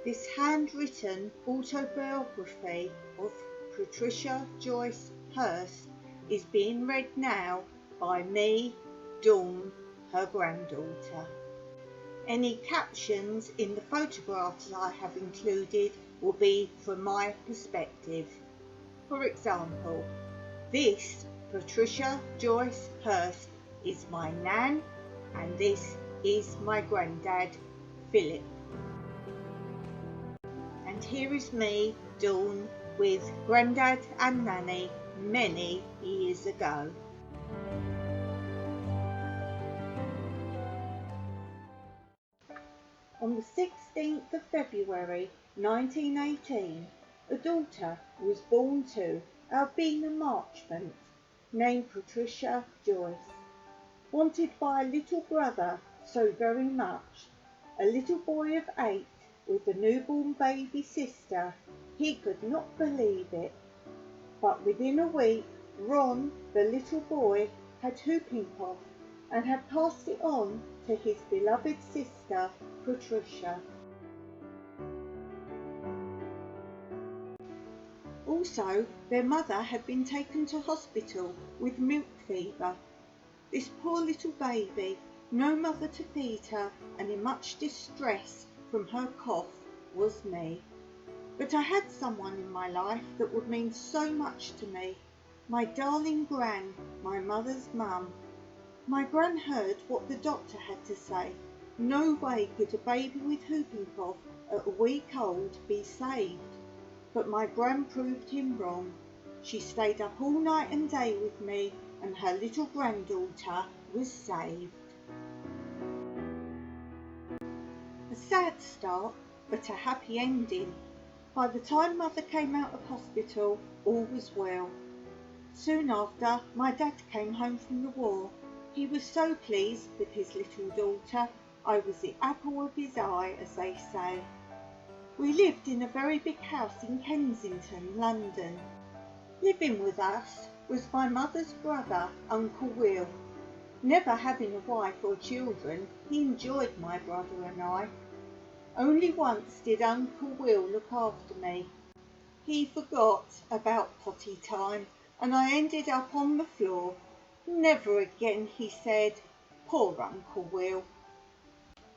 This handwritten autobiography of Patricia Joyce Hurst is being read now by me, Dawn, her granddaughter. Any captions in the photographs I have included will be from my perspective. For example, this Patricia Joyce Hurst is my nan, and this is my granddad, Philip. And here is me, Dawn, with Granddad and Nanny many years ago. On the 16th of February 1918, a daughter was born to Albina Marchmont, named Patricia Joyce. Wanted by a little brother so very much, a little boy of 8 with a newborn baby sister, he could not believe it. But within a week, Ron, the little boy, had whooping cough and had passed it on to his beloved sister, Patricia. Also, their mother had been taken to hospital with milk fever. This poor little baby, no mother to feed her and in much distress from her cough, was me. But I had someone in my life that would mean so much to me. My darling Gran, my mother's mum. My Gran heard what the doctor had to say. No way could a baby with whooping cough at a week old be saved. But my Gran proved him wrong. She stayed up all night and day with me, and her little granddaughter was saved. A sad start, but a happy ending. By the time Mother came out of hospital, all was well. Soon after, my dad came home from the war. He was so pleased with his little daughter. I was the apple of his eye, as they say. We lived in a very big house in Kensington, London. Living with us was my mother's brother, Uncle Will. Never having a wife or children, he enjoyed my brother and I. Only once did Uncle Will look after me. He forgot about potty time, and I ended up on the floor. Never again, he said. Poor Uncle Will.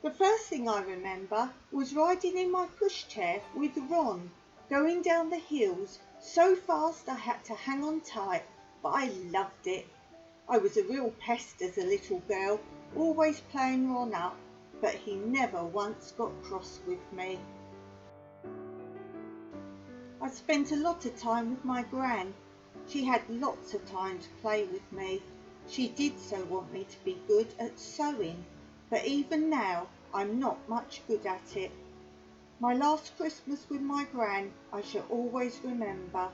The first thing I remember was riding in my pushchair with Ron, going down the hills so fast I had to hang on tight, but I loved it. I was a real pest as a little girl, always playing Ron up, but he never once got cross with me. I spent a lot of time with my Gran. She had lots of time to play with me. She did so want me to be good at sewing, but even now I'm not much good at it. My last Christmas with my Gran I shall always remember.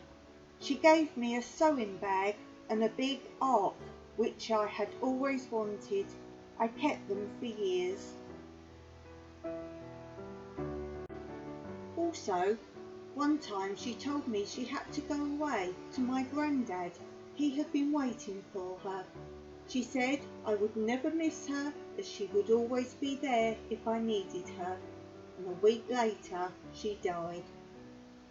She gave me a sewing bag and a big ark, which I had always wanted. I kept them for years. Also, one time she told me she had to go away to my granddad. He had been waiting for her. She said I would never miss her, as she would always be there if I needed her. And a week later she died.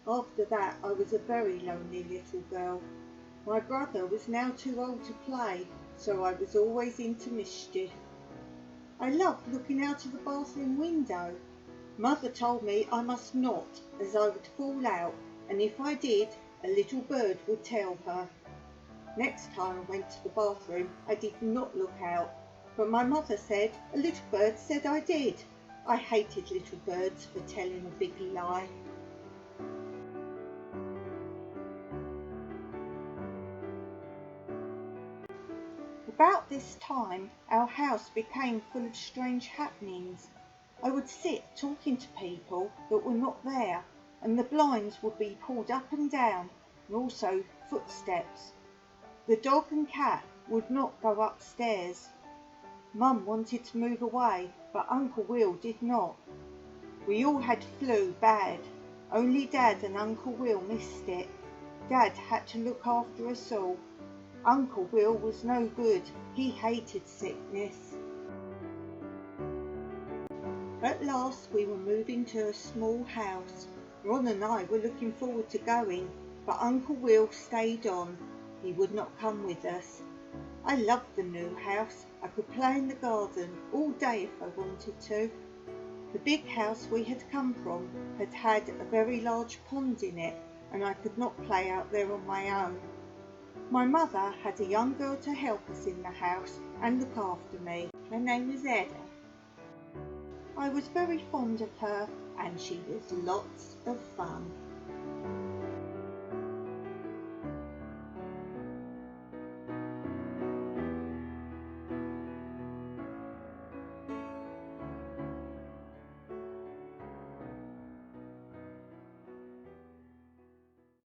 After that I was a very lonely little girl. My brother was now too old to play, so I was always into mischief. I loved looking out of the bathroom window. Mother told me I must not, as I would fall out, and if I did, a little bird would tell her. Next time I went to the bathroom, I did not look out, but my mother said a little bird said I did. I hated little birds for telling a big lie. About this time, our house became full of strange happenings. I would sit talking to people that were not there, and the blinds would be pulled up and down, and also footsteps. The dog and cat would not go upstairs. Mum wanted to move away, but Uncle Will did not. We all had flu bad. Only Dad and Uncle Will missed it. Dad had to look after us all. Uncle Will was no good. He hated sickness. At last we were moving to a small house. Ron and I were looking forward to going, but Uncle Will stayed on. He would not come with us. I loved the new house. I could play in the garden all day if I wanted to. The big house we had come from had a very large pond in it, and I could not play out there on my own. My mother had a young girl to help us in the house and look after me. Her name was Edda. I was very fond of her, and she was lots of fun.